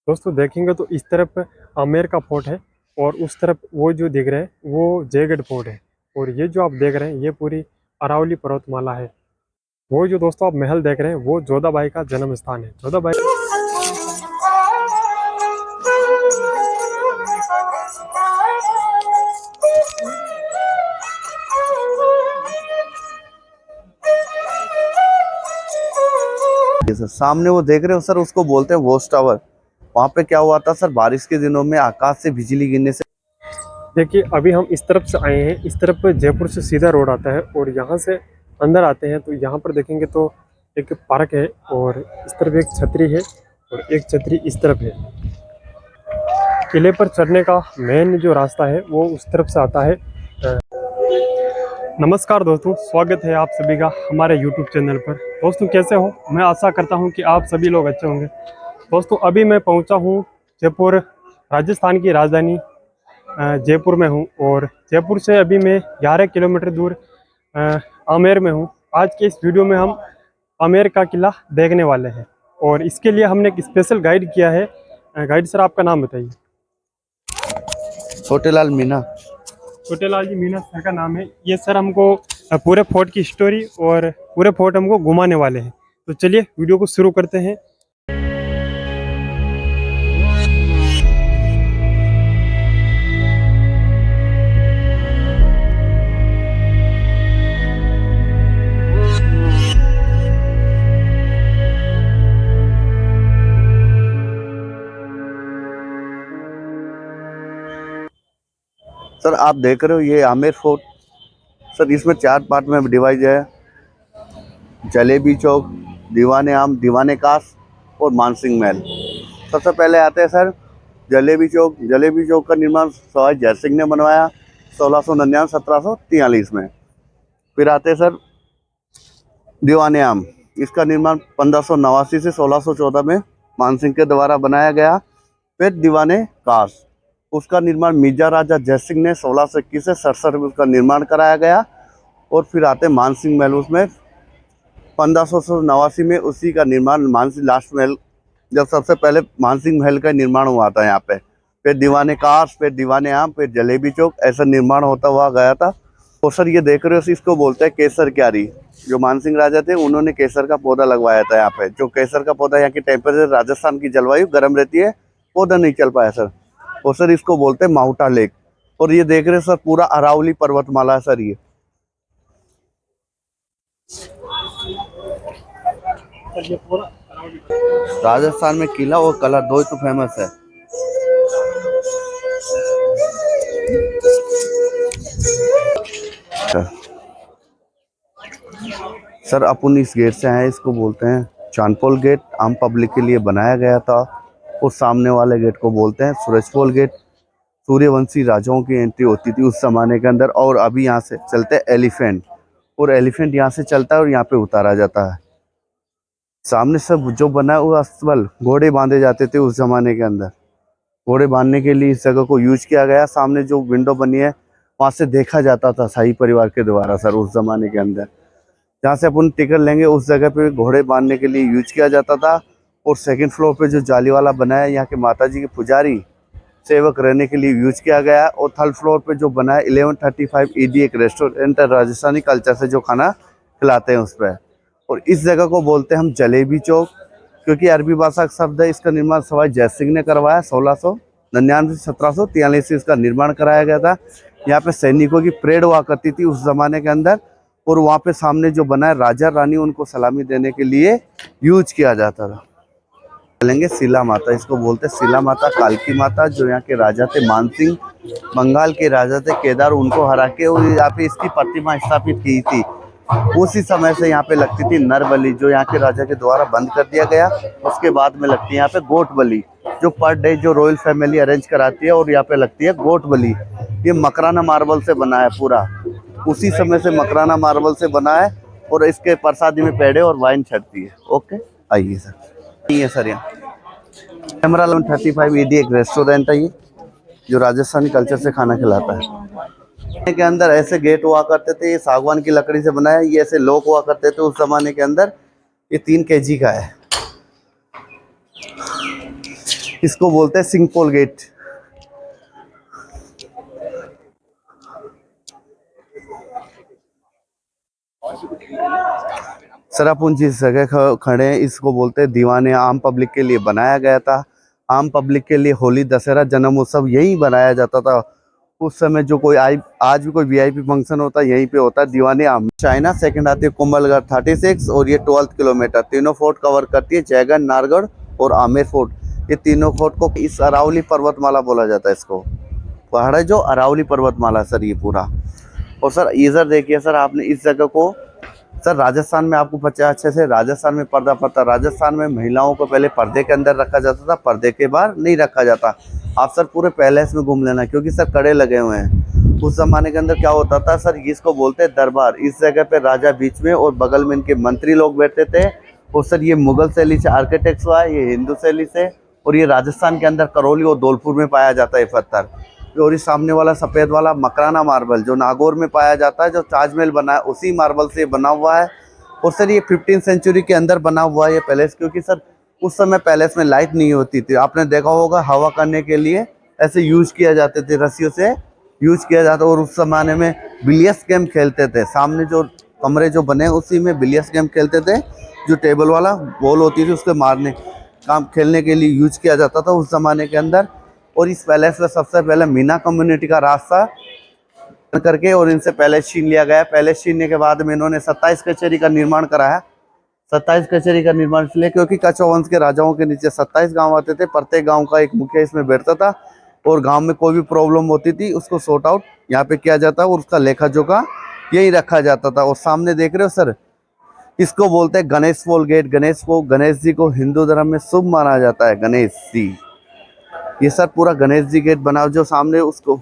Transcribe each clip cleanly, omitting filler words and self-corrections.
दोस्तों देखेंगे तो इस तरफ आमेर का फोर्ट है और उस तरफ वो जो दिख रहा है वो जयगढ़ फोर्ट है। और ये जो आप देख रहे हैं ये पूरी अरावली पर्वतमाला है। वो जो दोस्तों आप महल देख रहे हैं वो जोधाबाई का जन्म स्थान है। जोधाबाई सर सामने वो देख रहे हो सर, उसको बोलते हैं वॉच टावर। वहाँ पे क्या हुआ था सर, बारिश के दिनों में आकाश से बिजली गिरने से। देखिए अभी हम इस तरफ से आए हैं, इस तरफ जयपुर से सीधा रोड आता है और यहाँ से अंदर आते हैं तो यहाँ पर देखेंगे तो एक पार्क है और इस तरफ एक छतरी है और एक छतरी इस तरफ है। किले पर चढ़ने का मेन जो रास्ता है वो उस तरफ से आता है। नमस्कार दोस्तों, स्वागत है आप सभी का हमारे YouTube चैनल पर। दोस्तों कैसे हो? मैं आशा करता हूं कि आप सभी लोग अच्छे होंगे। दोस्तों अभी मैं पहुंचा हूं जयपुर, राजस्थान की राजधानी जयपुर में हूं और जयपुर से अभी मैं 11 किलोमीटर दूर आमेर में हूं। आज के इस वीडियो में हम आमेर का किला देखने वाले हैं और इसके लिए हमने एक स्पेशल गाइड किया है। गाइड सर आपका नाम बताइए। छोटेलाल मीना। छोटेलाल जी मीना सर का नाम है। ये सर हमको पूरे फोर्ट की स्टोरी और पूरे फोर्ट हमको घुमाने वाले हैं। तो चलिए वीडियो को शुरू करते हैं। सर आप देख रहे हो ये आमेर फोर्ट। सर इसमें 4 पार्ट में डिवाइड है। जलेबी चौक, दीवाने आम, दीवाने कास और मानसिंह महल। सबसे पहले आते हैं सर जलेबी चौक। जलेबी चौक का निर्माण सवाई जय सिंह ने बनवाया 1699-1743 में। फिर आते हैं सर दीवाने आम। इसका निर्माण 1589 से 1614 में मानसिंह के द्वारा बनाया गया। फिर दीवाने कास, उसका निर्माण मिर्जा राजा जय सिंह ने 1621 से 67 में उसका निर्माण कराया गया। और फिर आते मानसिंह महल, उसमें 1589 में उसी का निर्माण मानसिंह लास्ट महल, जब सबसे पहले मानसिंह महल का निर्माण हुआ था यहाँ पे। फिर दीवाने कास, फिर दीवाने आम, फिर जलेबी चौक, ऐसा निर्माण होता हुआ गया था। और सर ये देख रहे हो, इसको बोलते हैं केसर क्यारी। जो मानसिंह राजा थे उन्होंने केसर का पौधा लगवाया था यहाँ पे। जो केसर का पौधा, यहाँ की टेम्परेचर, राजस्थान की जलवायु गर्म रहती है, पौधा नहीं चल पाया सर। और सर इसको बोलते हैं माउंटा लेक। और ये देख रहे हैं सर पूरा अरावली पर्वतमाला है सर। ये राजस्थान में किला और कला दो ही तो फेमस है। सर अपन इस गेट से आए, इसको बोलते हैं चांदपोल गेट। आम पब्लिक के लिए बनाया गया था। और सामने वाले गेट को बोलते हैं सूरजपोल गेट। सूर्यवंशी राजाओं की एंट्री होती थी उस जमाने के अंदर। और अभी यहाँ से चलते एलिफेंट, और एलिफेंट यहाँ से चलता है और यहाँ पे उतारा जाता है। सामने सब जो बना है वो अस्तबल, घोड़े बांधे जाते थे उस जमाने के अंदर। घोड़े बांधने के लिए इस जगह को यूज किया गया। सामने जो विंडो बनी है वहाँ से देखा जाता था शाही परिवार के द्वारा सर उस जमाने के अंदर। जहाँ से अपन टिकट लेंगे उस जगह पे घोड़े बांधने के लिए यूज किया जाता था। और सेकंड फ्लोर पे जो जालीवाला बना है, यहाँ के माता जी के पुजारी सेवक रहने के लिए यूज किया गया। और थर्ड फ्लोर पे जो बना है 1135 ED, एक रेस्टोरेंट है राजस्थानी कल्चर से जो खाना खिलाते हैं उस पर। और इस जगह को बोलते हैं हम जलेबी चौक, क्योंकि अरबी भाषा का शब्द है। इसका निर्माण सवाई जय सिंह ने करवाया 1699 से 1743 से इसका निर्माण कराया गया था। यहाँ पे सैनिकों की परेड हुआ करती थी उस जमाने के अंदर। और वहाँ पे सामने जो बना है राजा रानी, उनको सलामी देने के लिए यूज किया जाता था। चलेंगे शिला माता, इसको बोलते हैं शिला माता, कालकी माता। जो यहाँ के राजा थे मानसिंह, बंगाल के राजा थे केदार, उनको हरा के और यहाँ पे इसकी प्रतिमा स्थापित की थी। उसी समय से यहाँ पे लगती थी नर बलि, जो यहाँ के राजा के द्वारा बंद कर दिया गया। उसके बाद में लगती है यहाँ पे गोट बलि, जो पर डे जो रॉयल फैमिली अरेंज कराती है। और यहाँ पे लगती है गोट बलि। ये मकराना मार्बल से बना है पूरा, उसी समय से मकराना मार्बल से बना है। और इसके प्रसादी में पेड़े और वाइन छटती है। ओके आइए सर। नहीं है सर, यहाँ कैमरा 1135 ED एक रेस्टोरेंट है ये, जो राजस्थानी कल्चर से खाना खिलाता है। के अंदर ऐसे गेट हुआ करते थे, ये सागवान की लकड़ी से बना है। ये ऐसे लॉक हुआ करते थे उस जमाने के अंदर। ये 3 kg का है। इसको बोलते हैं सिंगपोल गेट। सर अपन जिस जगह खड़े हैं इसको बोलते हैं दीवाने आम पब्लिक के लिए बनाया गया था। आम पब्लिक के लिए होली, दशहरा, जन्म उत्सव यही बनाया जाता था उस समय। जो कोई आज भी कोई वीआईपी फंक्शन होता है यहीं पे होता है दीवाने आम। चाइना सेकंड आती है कुंभलगढ़ 36 और ये 12 किलोमीटर। तीनों फोर्ट कवर करती है, जयगढ़, नारगढ़ और आमेर फोर्ट। ये तीनों फोर्ट को इस अरावली पर्वतमाला बोला जाता है। इसको पहाड़ है जो अरावली पर्वतमाला सर ये पूरा। और सर इधर देखिए सर, आपने इस जगह को सर राजस्थान में आपको पता अच्छे से, राजस्थान में पर्दा पड़ता। राजस्थान में महिलाओं को पहले पर्दे के अंदर रखा जाता था, पर्दे के बाहर नहीं रखा जाता। आप सर पूरे पैलेस में घूम लेना क्योंकि सर कड़े लगे हुए हैं। उस जमाने के अंदर क्या होता था सर, इसको बोलते हैं दरबार। इस जगह पे राजा बीच में और बगल में इनके मंत्री लोग बैठते थे। और सर ये मुगल शैली से आर्किटेक्ट हुआ है, ये हिंदू शैली से। और ये राजस्थान के अंदर करौली और धौलपुर में पाया जाता है पत्थर। और इस सामने वाला सफ़ेद वाला मकराना मार्बल जो नागौर में पाया जाता है, जो ताजमहल बना है उसी मार्बल से बना हुआ है। और सर ये 15वीं सेंचुरी के अंदर बना हुआ है ये पैलेस, क्योंकि सर उस समय पैलेस में लाइट नहीं होती थी। आपने देखा होगा हवा करने के लिए ऐसे यूज किया जाते थे, रस्सियों से यूज किया जाता। और उस ज़माने में बिलियर्ड्स गेम खेलते थे। सामने जो कमरे जो बने उसी में बिलियर्ड्स गेम खेलते थे। जो टेबल वाला बॉल होती थी उसके मारने काम खेलने के लिए यूज किया जाता था उस ज़माने के अंदर। और इस पैलेस में सबसे पहले मीना कम्युनिटी का रास्ता करके और इनसे पैलेस छीन लिया गया। पैलेस छीनने के बाद में इन्होंने 27 कचहरी का निर्माण कराया। 27 कचहरी का निर्माण इसलिए क्योंकि कछवाहा वंश के राजाओं के नीचे 27 गांव आते थे। प्रत्येक गांव का एक मुखिया इसमें बैठता था और गांव में कोई भी प्रॉब्लम होती थी उसको सॉर्ट आउट यहाँ पे किया जाता और उसका लेखा जोखा यही रखा जाता था। और सामने देख रहे हो सर, इसको बोलते हैं गणेश पोल गेट। गणेश जी को हिंदू धर्म में शुभ माना जाता है। गणेश जी, ये सर पूरा गणेश जी गेट बना जो सामने उसको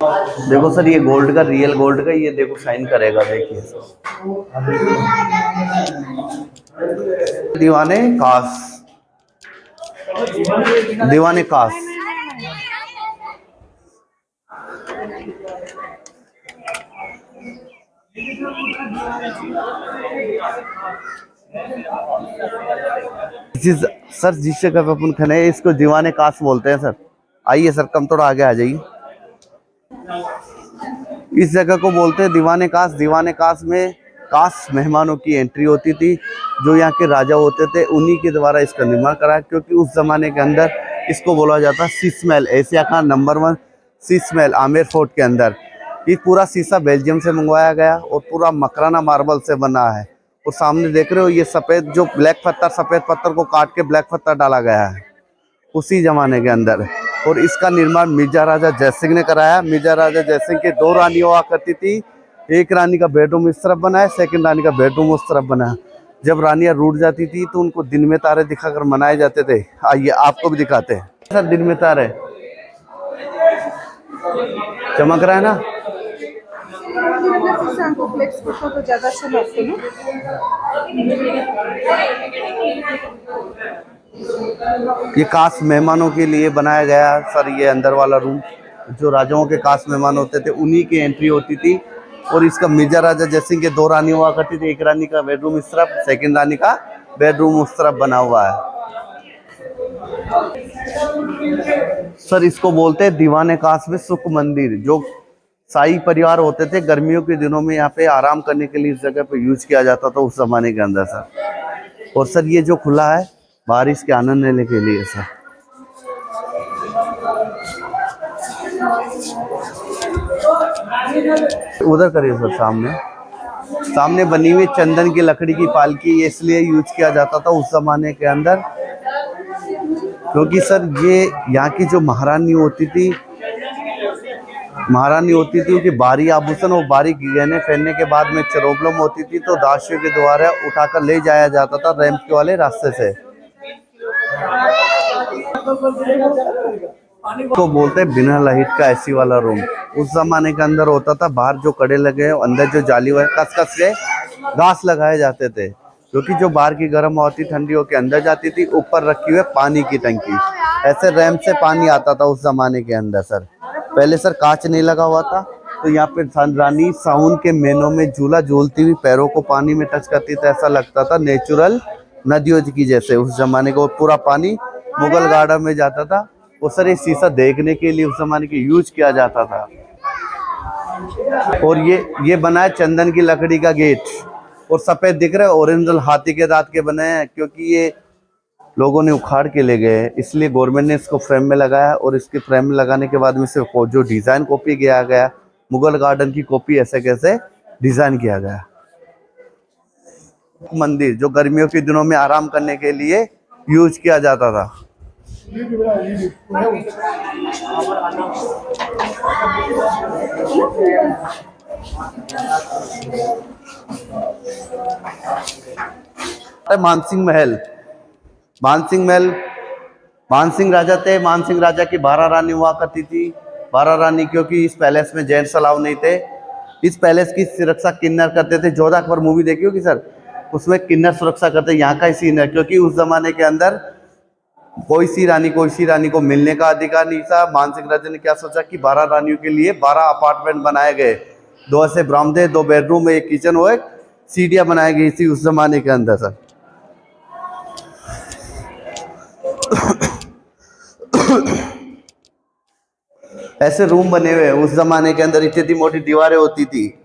देखो सर, ये गोल्ड का, रियल गोल्ड का, ये देखो शाइन करेगा। देखिए दीवाने कास, दीवाने कास। सर जिस जगह पे अपन खड़े हैं इसको दीवाने कास बोलते हैं सर। आइए सर, कम थोड़ा आगे आ जाइए। इस जगह को बोलते हैं दीवाने कास। दीवाने कास में कास मेहमानों की एंट्री होती थी। जो यहाँ के राजा होते थे उन्हीं के द्वारा इसका निर्माण करा, क्योंकि उस जमाने के अंदर इसको बोला जाता शीश महल। एशिया का नंबर 1 शीश महल आमेर फोर्ट के अंदर। ये पूरा शीशा बेल्जियम से मंगवाया गया और पूरा मकराना मार्बल से बना है। और सामने देख रहे हो ये सफ़ेद जो ब्लैक पत्थर, सफ़ेद पत्थर को काट के ब्लैक पत्थर डाला गया है उसी जमाने के अंदर। और इसका निर्माण मिर्जा राजा जयसिंह ने कराया। मिर्जा राजा जयसिंह के 2 रानी हुआ करती थी। एक रानी का बेडरूम इस तरफ बना है, सेकंड रानी का बेडरूम उस तरफ बना है। जब रानियां रूठ जाती थी तो उनको दिन में तारे दिखाकर मनाए जाते थे। आइए आपको भी दिखाते हैं सर, दिन में तारे चमक रहा है ना। तो ज्यादा अच्छा लगता है ना। ये खास मेहमानों के लिए बनाया गया सर। ये अंदर वाला रूम जो राजाओं के खास मेहमान होते थे उन्हीं की एंट्री होती थी। और इसका मिर्जा राजा जयसिंह के 2 रानी हुआ करती थी। एक रानी का बेडरूम इस तरफ, सेकंड रानी का बेडरूम उस तरफ बना हुआ है। सर इसको बोलते हैं दीवाने कास में सुख मंदिर। जो शाही परिवार होते थे गर्मियों के दिनों में यहाँ पे आराम करने के लिए इस जगह पे यूज किया जाता था उस जमाने के अंदर सर। और सर ये जो खुला है बारिश के आनंद लेने के लिए सर। उधर करिए सर, सामने बनी हुई चंदन की लकड़ी की पालकी। ये इसलिए यूज किया जाता था उस जमाने के अंदर क्योंकि सर ये यहाँ की जो महारानी होती थी उनकी बारी आभूषण और बारी गहने पहनने के बाद में प्रॉब्लम होती थी तो दासियों के द्वारा उठाकर ले जाया जाता था रैंप के वाले रास्ते से। तो बोलते हैं बिना लाइट का एसी वाला रूम। उस जमाने के अंदर होता था, बाहर जो कड़े लगे अंदर जो जाली हुए कस के घास लगाए जाते थे, क्योंकि जो बाहर की गर्म हवा थी ठंडी होकर अंदर जाती थी। ऊपर रखी हुई पानी की टंकी, ऐसे रैंप से पानी आता था उस जमाने के अंदर सर। पहले सर कांच नहीं लगा हुआ था तो यहाँ पे रानी साउन के महीनों में झूला झूलती हुई पैरों को पानी में टच करती थी। ऐसा लगता था नेचुरल नदियों की जैसे उस जमाने को पूरा पानी मुगल गार्डन में जाता था। और सर ये शीशा देखने के लिए उस जमाने के यूज किया जाता था। और ये बना है चंदन की लकड़ी का गेट, और सफेद दिख रहा है, ओरिजिनल हाथी के दांत के बने हैं, क्योंकि ये लोगों ने उखाड़ के ले गए, इसलिए गवर्नमेंट ने इसको फ्रेम में लगाया। और इसके फ्रेम में लगाने के बाद में से जो डिजाइन कॉपी किया गया, मुगल गार्डन की कॉपी ऐसे कैसे डिजाइन किया गया। मंदिर जो गर्मियों के दिनों में आराम करने के लिए यूज किया जाता था। मानसिंह महल, मानसिंह राजा थे। मानसिंह राजा की 12 रानी हुआ करती थी। 12 रानी, क्योंकि इस पैलेस में जेंट्स अलाउ नहीं थे। इस पैलेस की सुरक्षा किन्नर करते थे। जोधा अकबर मूवी देखी होगी सर, उसमें किन्नर सुरक्षा करते। यहाँ का ही सीन है, क्योंकि उस जमाने के अंदर कोई सी रानी को मिलने का अधिकार नहीं था। मानसिंह राजा ने क्या सोचा कि 12 रानियों के लिए 12 अपार्टमेंट बनाए गए। 2 ऐसे बरामदे, 2 बेडरूम, 1 किचन और 1 सीढ़ियाँ बनाई गई थी उस जमाने के अंदर सर। ऐसे रूम बने हुए हैं उस जमाने के अंदर, इतनी मोटी दीवारें होती थी।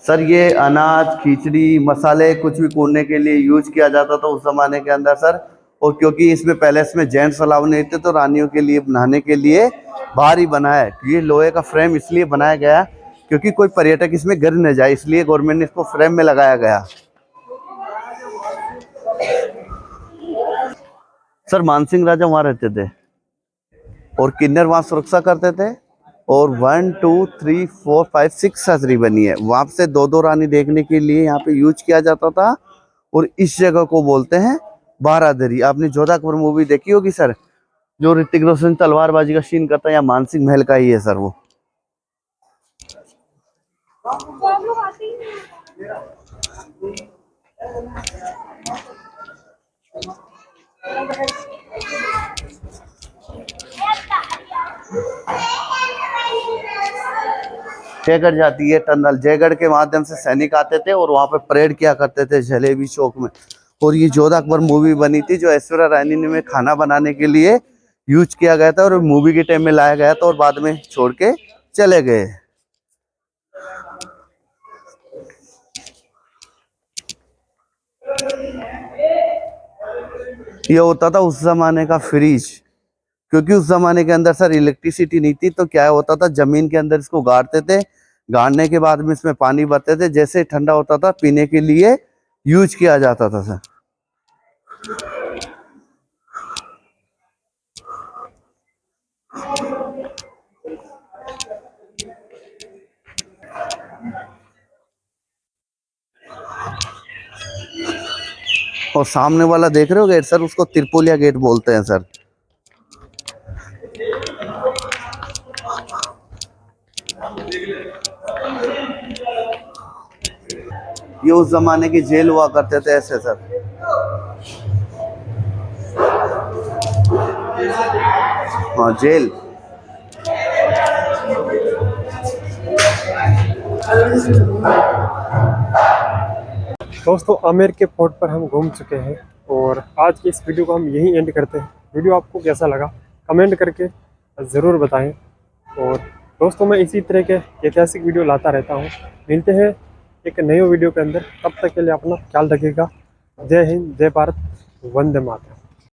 सर ये अनाज, खिचड़ी, मसाले कुछ भी कूटने के लिए यूज किया जाता था उस जमाने के अंदर सर। और क्योंकि इसमें पैलेस में जेंट्स अलाउ नहीं थे, तो रानियों के लिए नहाने के लिए बाहर ही बना है। ये लोहे का फ्रेम इसलिए बनाया गया क्योंकि कोई पर्यटक इसमें गिर न जाए, इसलिए गवर्नमेंट ने इसको फ्रेम में लगाया गया। सर मानसिंह राजा वहां रहते थे और किन्नर वहां सुरक्षा करते थे। और 1 2 3 4 5 6 छतरी बनी है, वहां से 2-2 रानी देखने के लिए यहाँ पे यूज किया जाता था। और इस जगह को बोलते हैं बारादरी। आपने जोधा अकबर मूवी देखी होगी सर, जो ऋतिक रोशन तलवारबाजी का सीन करता है, या मानसिंह महल का ही है सर वो। जयगढ़ जाती है टनल, जयगढ़ के माध्यम से सैनिक आते थे और वहां पे परेड किया करते थे जलेबी चौक में। और ये जोधा अकबर मूवी बनी थी, जो ऐश्वर्या रानी ने में खाना बनाने के लिए यूज किया गया था। और मूवी के टाइम में लाया गया था और बाद में छोड़ के चले गए। ये होता था उस जमाने का फ्रिज, क्योंकि उस जमाने के अंदर सर इलेक्ट्रिसिटी नहीं थी। तो क्या होता था, जमीन के अंदर इसको गाड़ते थे, गाड़ने के बाद में इसमें पानी भरते थे, जैसे ठंडा होता था पीने के लिए यूज किया जाता था सर। और सामने वाला देख रहे हो गेट सर, उसको त्रिपोलिया गेट बोलते हैं सर। ये उस जमाने की जेल हुआ करते थे ऐसे सर। हाँ जेल। दोस्तों आमेर के फोर्ट पर हम घूम चुके हैं और आज की इस वीडियो को हम यहीं एंड करते हैं। वीडियो आपको कैसा लगा कमेंट करके ज़रूर बताएं। और दोस्तों मैं इसी तरह के ऐतिहासिक वीडियो लाता रहता हूं। मिलते हैं एक नए वीडियो के अंदर, तब तक के लिए अपना ख्याल रखिएगा। जय हिंद, जय भारत, वंदे मातरम।